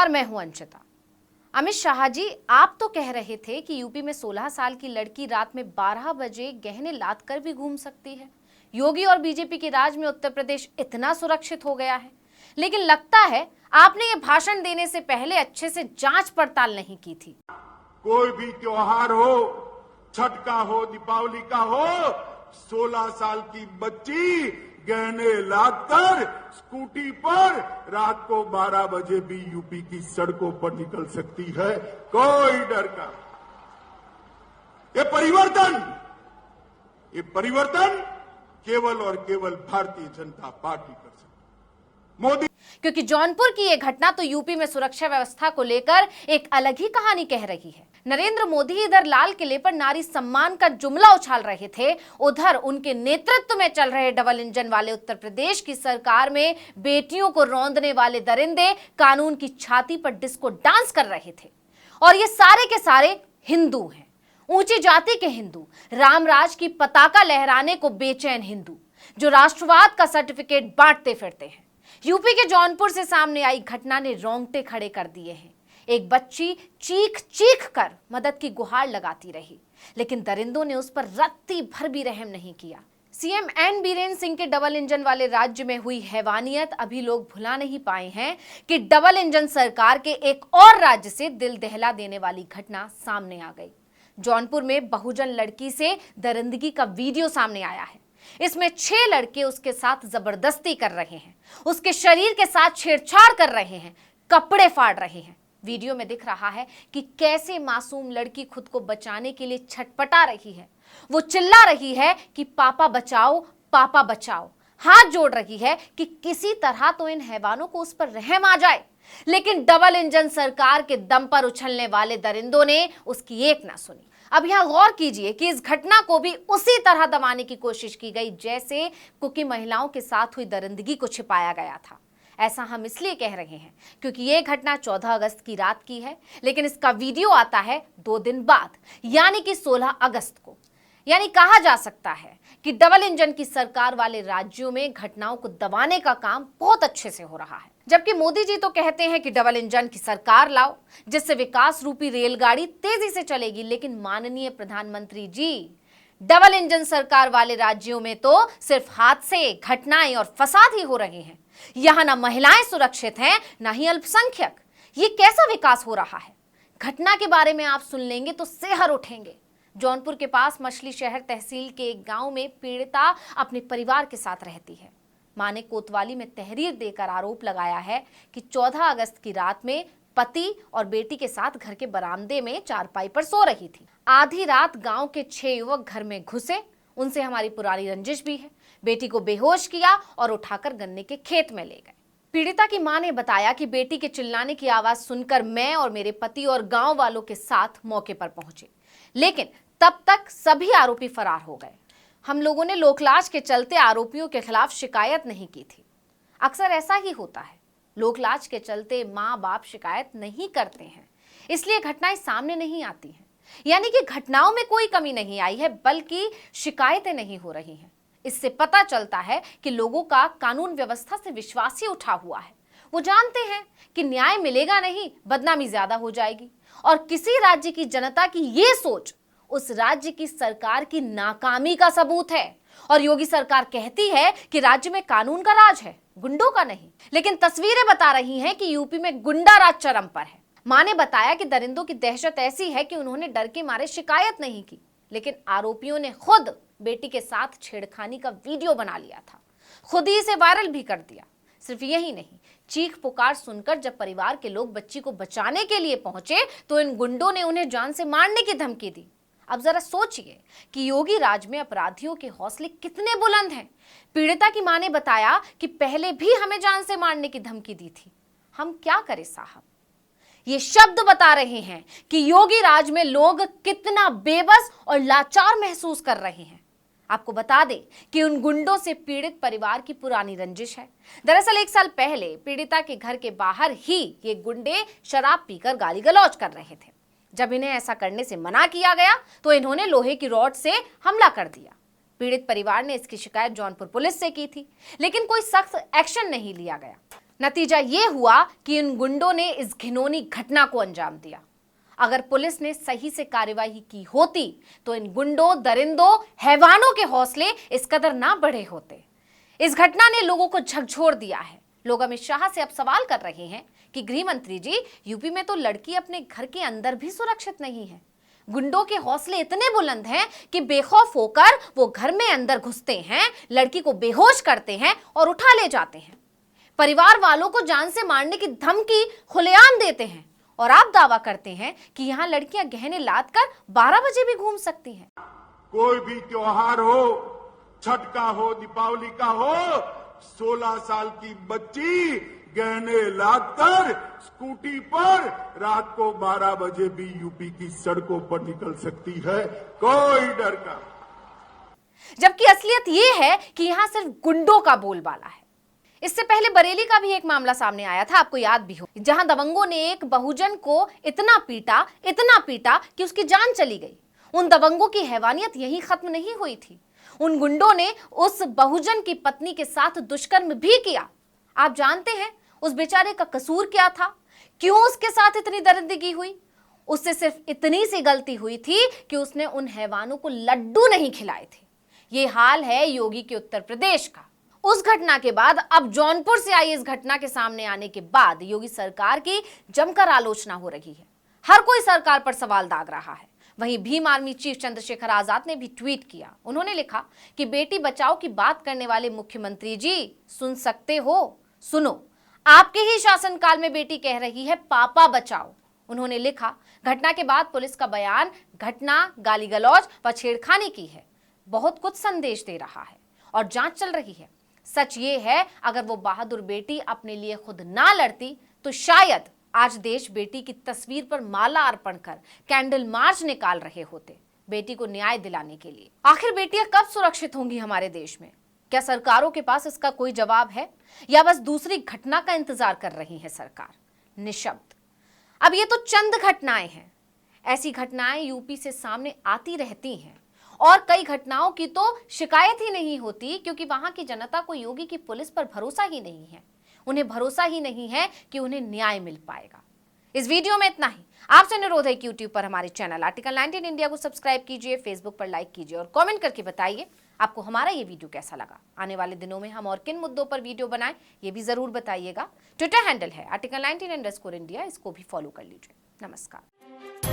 नमस्कार, मैं हूं अंशिता। अमित शाह जी, आप तो कह रहे थे कि यूपी में 16 साल की लड़की रात में 12 बजे गहने लाद कर भी घूम सकती है। योगी और बीजेपी के राज में उत्तर प्रदेश इतना सुरक्षित हो गया है, लेकिन लगता है आपने ये भाषण देने से पहले अच्छे से जांच पड़ताल नहीं की थी। कोई भी त्योहार हो, छठ का हो, दीपावली का हो, 16 साल की बच्ची गहने लादकर स्कूटी पर रात को 12 बजे भी यूपी की सड़कों पर निकल सकती है, कोई डर का। ये परिवर्तन केवल और केवल भारतीय जनता पार्टी कर सकती है। मोदी, क्योंकि जौनपुर की ये घटना तो यूपी में सुरक्षा व्यवस्था को लेकर एक अलग ही कहानी कह रही है। नरेंद्र मोदी इधर लाल किले पर नारी सम्मान का जुमला उछाल रहे थे, उधर उनके नेतृत्व में चल रहे डबल इंजन वाले उत्तर प्रदेश की सरकार में बेटियों को रौंदने वाले दरिंदे कानून की छाती पर डिस्को डांस कर रहे थे। और ये सारे के सारे हिंदू हैं, ऊंची जाति के हिंदू, रामराज की पताका लहराने को बेचैन हिंदू, जो राष्ट्रवाद का सर्टिफिकेट बांटते फिरते हैं। यूपी के जौनपुर से सामने आई घटना ने रोंगटे खड़े कर दिए हैं। एक बच्ची चीख चीख कर मदद की गुहार लगाती रही, लेकिन दरिंदों ने उस पर रत्ती भर भी रहम नहीं किया। सीएम एन बीरेन सिंह के डबल इंजन वाले राज्य में हुई हैवानियत अभी लोग भुला नहीं पाए हैं कि डबल इंजन सरकार के एक और राज्य से दिल दहला देने वाली घटना सामने आ गई। जौनपुर में बहुजन लड़की से दरिंदगी का वीडियो सामने आया है। इसमें 6 लड़के उसके साथ जबरदस्ती कर रहे हैं, उसके शरीर के साथ छेड़छाड़ कर रहे हैं, कपड़े फाड़ रहे हैं। वीडियो में दिख रहा है कि कैसे मासूम लड़की खुद को बचाने के लिए छटपटा रही है। वो चिल्ला रही है कि पापा बचाओ, पापा बचाओ, हाथ जोड़ रही है कि किसी तरह तो इन हैवानों को उस पर रहम आ जाए। लेकिन डबल इंजन सरकार के दम पर उछलने वाले दरिंदों ने उसकी एक ना सुनी। अब यहां गौर कीजिए कि इस घटना को भी उसी तरह दबाने की कोशिश की गई जैसे कुकी महिलाओं के साथ हुई दरिंदगी को छिपाया गया था। ऐसा हम इसलिए कह रहे हैं क्योंकि यह घटना 14 अगस्त की रात की है, लेकिन इसका वीडियो आता है 2 दिन बाद, यानी कि 16 अगस्त को। यानी कहा जा सकता है कि डबल इंजन की सरकार वाले राज्यों में घटनाओं को दबाने का काम बहुत अच्छे से हो रहा है। जबकि मोदी जी तो कहते हैं कि डबल इंजन की सरकार लाओ जिससे विकास रूपी रेलगाड़ी तेजी से चलेगी, लेकिन माननीय प्रधानमंत्री जी, डबल इंजन सरकार वाले राज्यों में तो सिर्फ हादसे, घटनाएं और फसाद ही हो रहे हैं। यहां ना महिलाएं सुरक्षित हैं, ना ही अल्पसंख्यक। ये कैसा विकास हो रहा है? घटना के बारे में आप सुन लेंगे तो सेहर उठेंगे। जौनपुर के पास मछली शहर तहसील के एक गांव में पीड़िता अपने परिवार के साथ रहती है। मां ने कोतवाली में तहरीर देकर आरोप लगाया है कि 14 अगस्त की रात में पति और बेटी के साथ घर के बरामदे में चारपाई पर सो रही थी। आधी रात गांव के 6 युवक घर में घुसे, उनसे हमारी पुरानी रंजिश भी है। बेटी को बेहोश किया और उठाकर गन्ने के खेत में ले गए। पीड़िता की मां ने बताया कि बेटी के चिल्लाने की आवाज सुनकर मैं और मेरे पति और गांव वालों के साथ मौके पर पहुंचे, लेकिन तब तक सभी आरोपी फरार हो गए। हम लोगों ने लोकलाज के चलते आरोपियों के खिलाफ शिकायत नहीं की थी। अक्सर ऐसा ही होता है, लोकलाज के चलते माँ बाप शिकायत नहीं करते हैं, इसलिए घटनाएं सामने नहीं आती हैं। यानी कि घटनाओं में कोई कमी नहीं आई है, बल्कि शिकायतें नहीं हो रही हैं। इससे पता चलता है कि लोगों का कानून व्यवस्था से विश्वास ही उठा हुआ है। वो जानते हैं कि न्याय मिलेगा नहीं, बदनामी ज्यादा हो जाएगी। और किसी राज्य की जनता की ये सोच उस राज्य की सरकार की नाकामी का सबूत है। और योगी सरकार कहती है कि राज्य में कानून का राज है, गुंडों का नहीं, लेकिन तस्वीरें बता रही हैं कि यूपी में गुंडा राज चरम पर है। मां ने बताया कि दरिंदों की दहशत ऐसी है कि उन्होंने डर के मारे शिकायत नहीं की, लेकिन आरोपियों ने खुद बेटी के साथ छेड़खानी का वीडियो बना लिया था, खुद ही इसे वायरल भी कर दिया। सिर्फ यही नहीं, चीख पुकार सुनकर जब परिवार के लोग बच्ची को बचाने के लिए पहुंचे तो इन गुंडों ने उन्हें जान से मारने की धमकी दी। अब जरा सोचिए कि योगी राज में अपराधियों के हौसले कितने बुलंद हैं। पीड़िता की मां ने बताया कि पहले भी हमें जान से मारने की धमकी दी थी, हम क्या करें साहब। ये शब्द बता रहे हैं कि योगी राज में लोग कितना बेबस और लाचार महसूस कर रहे हैं। आपको बता दें कि उन गुंडों से पीड़ित परिवार की पुरानी रंजिश है। दरअसल 1 साल पहले पीड़िता के घर के बाहर ही ये गुंडे शराब पीकर गाली गलौज कर रहे थे। जब इन्हें ऐसा करने से मना किया गया तो इन्होंने लोहे की रॉड से हमला कर दिया। पीड़ित परिवार ने इसकी शिकायत जौनपुर पुलिस से की थी, लेकिन कोई सख्त एक्शन नहीं लिया गया। नतीजा ये हुआ कि इन गुंडों ने इस घिनौनी घटना को अंजाम दिया। अगर पुलिस ने सही से कार्यवाही की होती तो इन गुंडों, दरिंदों, हैवानों के हौसले इस कदर ना बढ़े होते। इस घटना ने लोगों को झकझोर दिया है। लोग अमित शाह से अब सवाल कर रहे हैं कि गृह मंत्री जी, यूपी में तो लड़की अपने घर के अंदर भी सुरक्षित नहीं है। गुंडों के हौसले इतने बुलंद हैं कि बेखौफ होकर वो घर में अंदर घुसते हैं, लड़की को बेहोश करते हैं और उठा ले जाते हैं। परिवार वालों को जान से मारने की धमकी खुलेआम देते हैं और आप दावा करते हैं कि यहाँ लड़कियां गहने लाद कर 12 बजे भी घूम सकती हैं। कोई भी त्योहार हो, छठ का हो, दीपावली का हो, 16 साल की बच्ची गहने लादकर स्कूटी पर रात को 12 बजे भी यूपी की सड़कों पर निकल सकती है, कोई डर का। जबकि असलियत यह है कि यहां सिर्फ गुंडों का बोलबाला है। इससे पहले बरेली का भी एक मामला सामने आया था, आपको याद भी हो, जहां दबंगों ने एक बहुजन को इतना पीटा कि उसकी जान चली गई। उन दबंगों की हैवानियत यहीं खत्म नहीं हुई थी। उन गुंडों ने उस बहुजन की पत्नी के साथ दुष्कर्म भी किया। आप जानते हैं उस बेचारे का कसूर क्या था? क्यों उसके साथ इतनी दरिंदगी हुई? उससे सिर्फ इतनी सी गलती हुई थी कि उसने उन हैवानों को लड्डू नहीं खिलाए थे। ये हाल है योगी के उत्तर प्रदेश का। उस घटना के बाद अब जौनपुर से आई इस घटना के सामने आने के बाद योगी सरकार की जमकर आलोचना हो रही है। हर कोई सरकार पर सवाल दाग रहा है। वहीं भीम आर्मी चीफ चंद्रशेखर आजाद ने भी ट्वीट किया। उन्होंने लिखा कि बेटी बचाओ की बात करने वाले मुख्यमंत्री जी, सुन सकते हो? सुनो, आपके ही शासनकाल में बेटी कह रही है पापा बचाओ। उन्होंने लिखा, घटना के बाद पुलिस का बयान घटना गाली गलौज व छेड़खानी की है, बहुत कुछ संदेश दे रहा है और जांच चल रही है। सच ये है, अगर वो बहादुर बेटी अपने लिए खुद ना लड़ती तो शायद आज देश बेटी की तस्वीर पर माला अर्पण कर कैंडल मार्च निकाल रहे होते, बेटी को न्याय दिलाने के लिए। आखिर बेटियां कब सुरक्षित होंगी हमारे देश में? क्या सरकारों के पास इसका कोई जवाब है या बस दूसरी घटना का इंतजार कर रही है सरकार? निशब्द। अब ये तो चंद घटनाएं हैं। ऐसी घटनाएं यूपी से सामने आती रहती हैं और कई घटनाओं की तो शिकायत ही नहीं होती, क्योंकि वहां की जनता को योगी की पुलिस पर भरोसा ही नहीं है। उन्हें भरोसा ही नहीं है कि उन्हें न्याय मिल पाएगा। इस वीडियो में इतना ही। आपसे अनुरोध है कि यूट्यूब पर हमारे चैनल आर्टिकल 19 इंडिया को सब्सक्राइब कीजिए, फेसबुक पर लाइक कीजिए और कमेंट करके बताइए आपको हमारा ये वीडियो कैसा लगा। आने वाले दिनों में हम और किन मुद्दों पर वीडियो बनाएं ये भी जरूर बताइएगा। ट्विटर हैंडल है आर्टिकल 19 _ इंडिया, इसको भी फॉलो कर लीजिए। नमस्कार।